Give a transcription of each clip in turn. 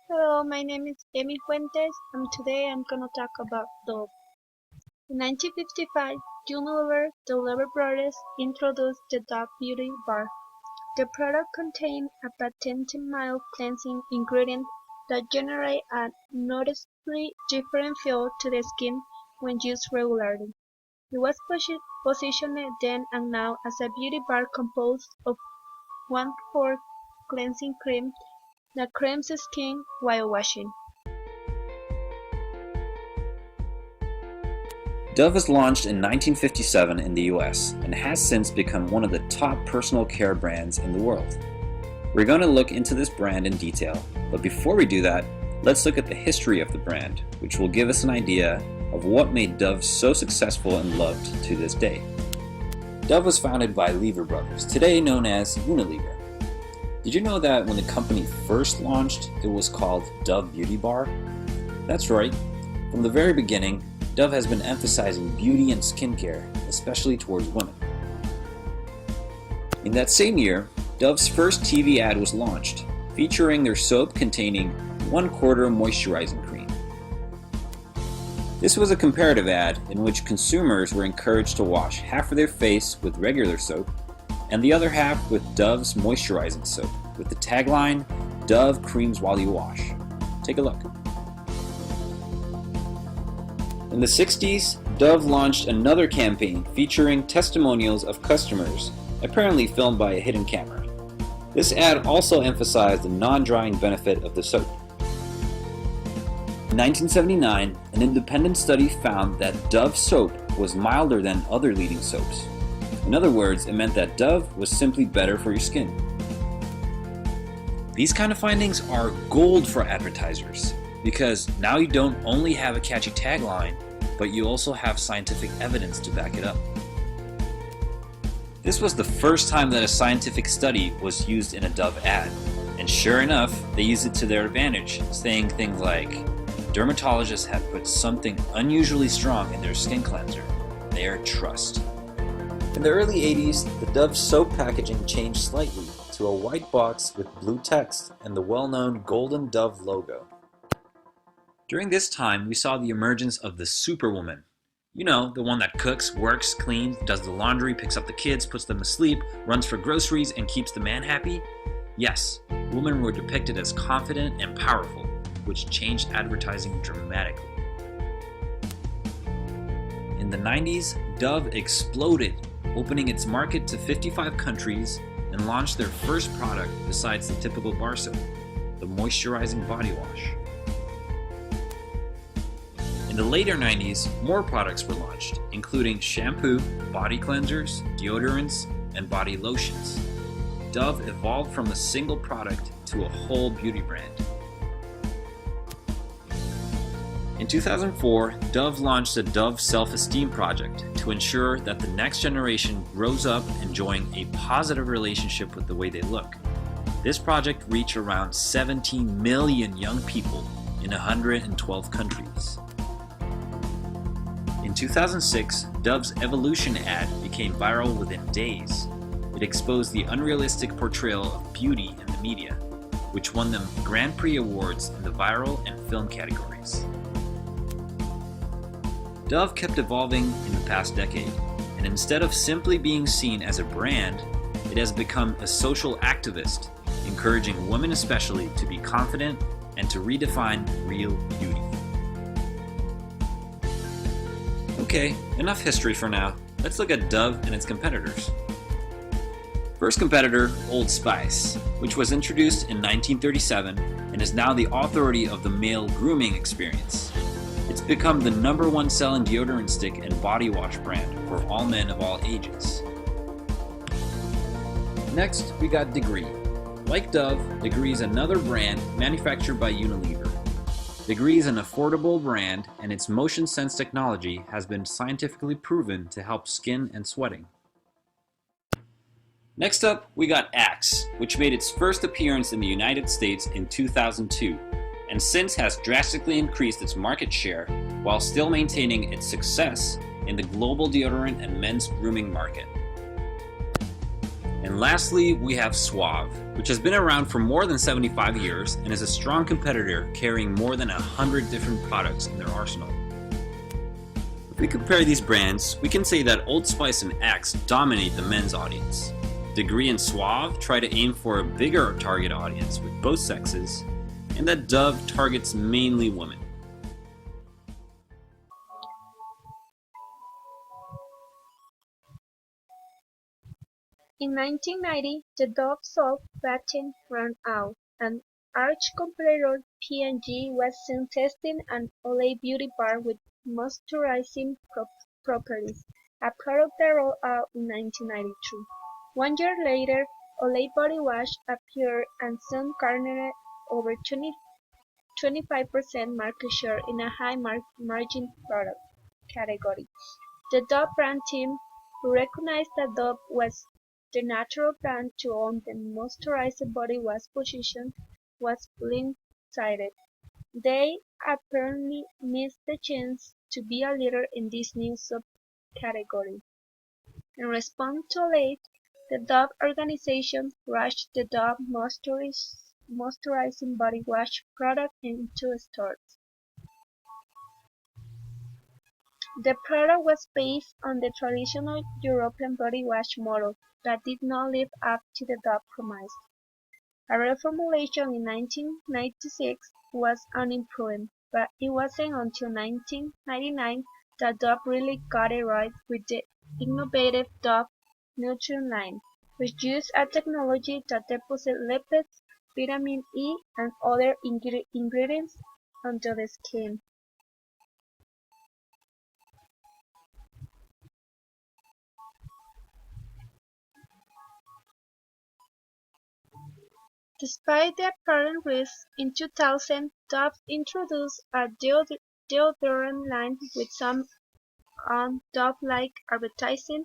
Hello, my name is Emi Fuentes, and today I'm gonna talk about Dove. In 1955, Unilever, the Lever Brothers, introduced the Dove Beauty Bar. The product contained a patented mild cleansing ingredient that generates a noticeably different feel to the skin when used regularly. It was positioned then and now as a beauty bar composed of 1/4 cleansing cream that creams the skin while washing. Dove was launched in 1957 in the US and has since become one of the top personal care brands in the world. We're going to look into this brand in detail, but before we do that, let's look at the history of the brand, which will give us an idea of what made Dove so successful and loved to this day. Dove was founded by Lever Brothers, today known as Unilever. Did you know that when the company first launched, it was called Dove Beauty Bar? That's right. From the very beginning, Dove has been emphasizing beauty and skincare, especially towards women. In that same year, Dove's first TV ad was launched, featuring their soap containing 1/4 moisturizing cream. This was a comparative ad in which consumers were encouraged to wash half of their face with regular soap and the other half with Dove's moisturizing soap, with the tagline, "Dove creams while you wash." Take a look. In the 60s, Dove launched another campaign featuring testimonials of customers, apparently filmed by a hidden camera. This ad also emphasized the non-drying benefit of the soap. In 1979, an independent study found that Dove soap was milder than other leading soaps. In other words, it meant that Dove was simply better for your skin. These kind of findings are gold for advertisers, because now you don't only have a catchy tagline, but you also have scientific evidence to back it up. This was the first time that a scientific study was used in a Dove ad, and sure enough, they used it to their advantage, saying things like, "Dermatologists have put something unusually strong in their skin cleanser, their trust." In the early 80s, the Dove soap packaging changed slightly to a white box with blue text and the well-known golden Dove logo. During this time, we saw the emergence of the superwoman. You know, the one that cooks, works, cleans, does the laundry, picks up the kids, puts them to sleep, runs for groceries, and keeps the man happy. Yes, women were depicted as confident and powerful, which changed advertising dramatically. In the 90s, Dove exploded, opening its market to 55 countries and launched their first product besides the typical bar soap, the moisturizing body wash. In the later 90s, more products were launched, including shampoo, body cleansers, deodorants, and body lotions. Dove evolved from a single product to a whole beauty brand. In 2004, Dove launched the Dove Self-Esteem Project to ensure that the next generation grows up enjoying a positive relationship with the way they look. This project reached around 17 million young people in 112 countries. In 2006, Dove's Evolution ad became viral within days. It exposed the unrealistic portrayal of beauty in the media, which won them Grand Prix awards in the viral and film categories. Dove kept evolving in the past decade, and instead of simply being seen as a brand, it has become a social activist, encouraging women especially to be confident and to redefine real beauty. Okay, enough history for now. Let's look at Dove and its competitors. First competitor, Old Spice, which was introduced in 1937 and is now the authority of the male grooming experience. It's become the #1 selling deodorant stick and body wash brand for all men of all ages. Next, we got Degree. Like Dove, Degree is another brand manufactured by Unilever. Degree is an affordable brand, and its motion sense technology has been scientifically proven to help skin and sweating. Next up, we got Axe, which made its first appearance in the United States in 2002, and since has drastically increased its market share while still maintaining its success in the global deodorant and men's grooming market. And lastly, we have Suave, which has been around for more than 75 years and is a strong competitor carrying more than 100 different products in their arsenal. If we compare these brands, we can say that Old Spice and Axe dominate the men's audience. Degree and Suave try to aim for a bigger target audience with both sexes, and that Dove targets mainly women. In 1990, the Dove soft patent ran out, and arch competitor P&G was soon testing an Olay Beauty Bar with moisturizing properties, a product that rolled out in 1992. 1 year later, Olay Body Wash appeared and soon garnered over 25% market share in a high-margin product category. The Dove brand team, who recognized that Dove was the natural brand to own the moisturized body wash position, was blindsided. They apparently missed the chance to be a leader in this new subcategory. In response to Olay, the Dove organization rushed the Dove moisturizing body wash product into stores. The product was based on the traditional European body wash model that did not live up to the Dove promise. A reformulation in 1996 was unimproved, but it wasn't until 1999 that Dove really got it right with the innovative Dove Nutrient line, which used a technology that deposits lipids, vitamin E, and other ingredients onto the skin. Despite the apparent risks, in 2000 Dove introduced a deodorant line with some Dove-like advertising,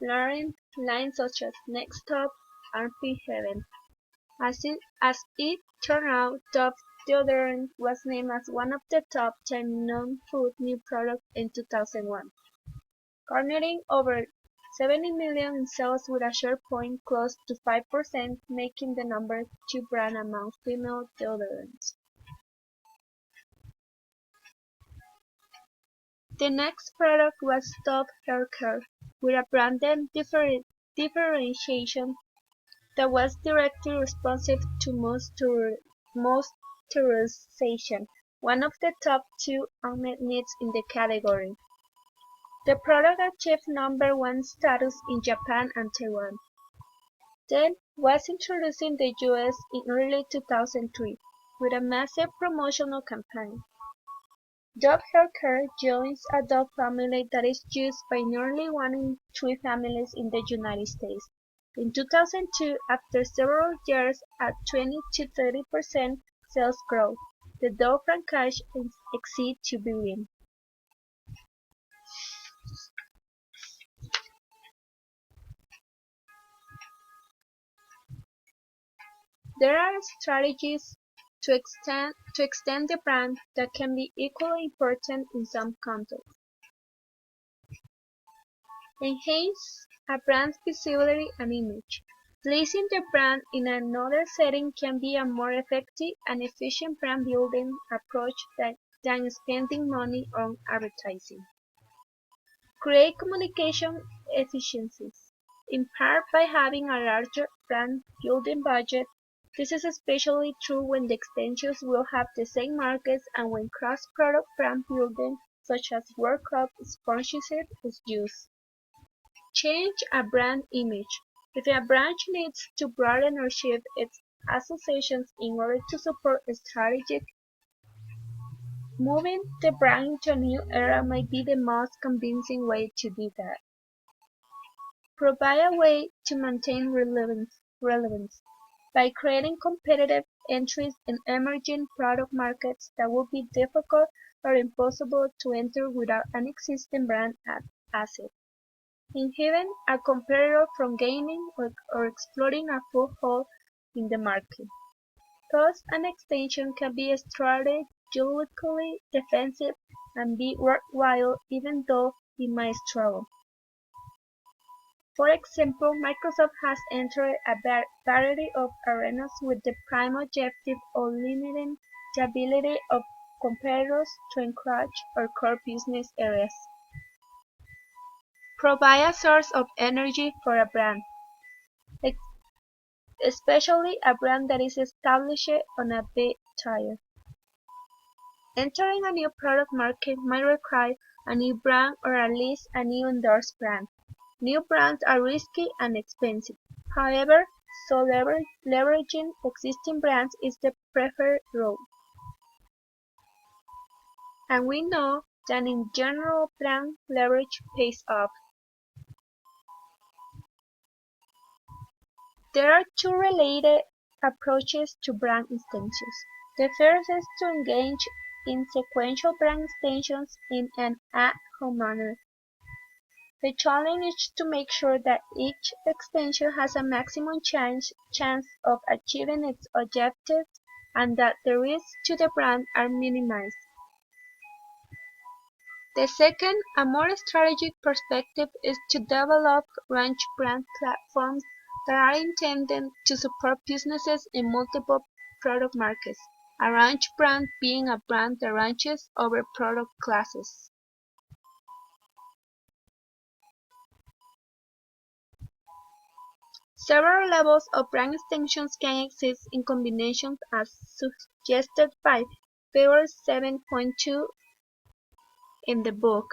blurring lines such as Next Stop, Armpit Heaven. As it turned out, Dove deodorant was named as one of the top 10 non-food new products in 2001, garnering over 70 million in sales with a share point close to 5%, making the number 2 brand among female deodorants. The next product was Dove Hair Care, with a branded differentiation that was directly responsive to moisturization, one of the top 2 unmet needs in the category. The product achieved number 1 status in Japan and Taiwan, then was introduced in the US in early 2003 with a massive promotional campaign. Dove Hair Care joins a Dove family that is used by nearly 1 in 3 families in the United States. In 2002, after several years at 20 to 30% sales growth, the Dove franchise exceeded $2 billion. There are strategies to extend the brand that can be equally important in some contexts. Enhance a brand's visibility and image. Placing the brand in another setting can be a more effective and efficient brand building approach than spending money on advertising. Create communication efficiencies. In part by having a larger brand building budget, this is especially true when the extensions will have the same markets and when cross-product brand building such as World Cup sponsorship is used. Change a brand image. If a brand needs to broaden or shift its associations in order to support a strategic, moving the brand into a new era might be the most convincing way to do that. Provide a way to maintain relevance by creating competitive entries in emerging product markets that would be difficult or impossible to enter without an existing brand asset, inhibiting a competitor from gaining or exploiting a foothold in the market. Thus, an extension can be strategically defensive and be worthwhile even though it might struggle. For example, Microsoft has entered a variety of arenas with the prime objective of limiting the ability of competitors to encroach on core business areas. Provide a source of energy for a brand, especially a brand that is established on a big tire. Entering a new product market might require a new brand or at least a new endorsed brand. New brands are risky and expensive. However, so leveraging existing brands is the preferred route. And we know that in general brand leverage pays off. There are two related approaches to brand extensions. The first is to engage in sequential brand extensions in an ad-hoc manner. The challenge is to make sure that each extension has a maximum chance of achieving its objectives and that the risks to the brand are minimized. The second, a more strategic perspective, is to develop range brand platforms that are intended to support businesses in multiple product markets, a range brand being a brand that ranges over product classes. Several levels of brand extensions can exist in combinations as suggested by Figure 7.2 in the book.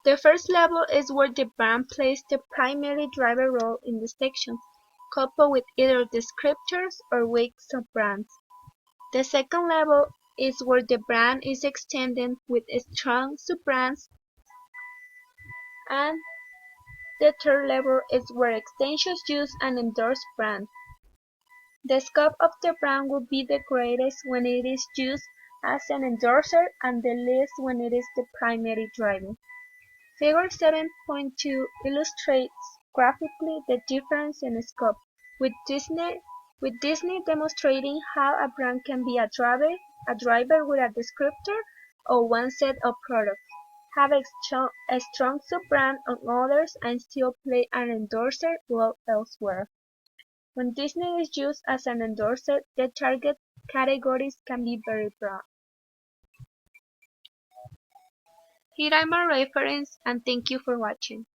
The first level is where the brand plays the primary driver role in the sections, coupled with either descriptors or weak sub-brands. The second level is where the brand is extended with strong sub-brands, and the third level is where extensions use an endorsed brand. The scope of the brand will be the greatest when it is used as an endorser and the least when it is the primary driver. Figure 7.2 illustrates graphically the difference in scope, with Disney demonstrating how a brand can be a driver with a descriptor or one set of products, have a strong sub-brand on others, and still play an endorser well elsewhere. When Disney is used as an endorser, the target categories can be very broad. Here are my references, and thank you for watching.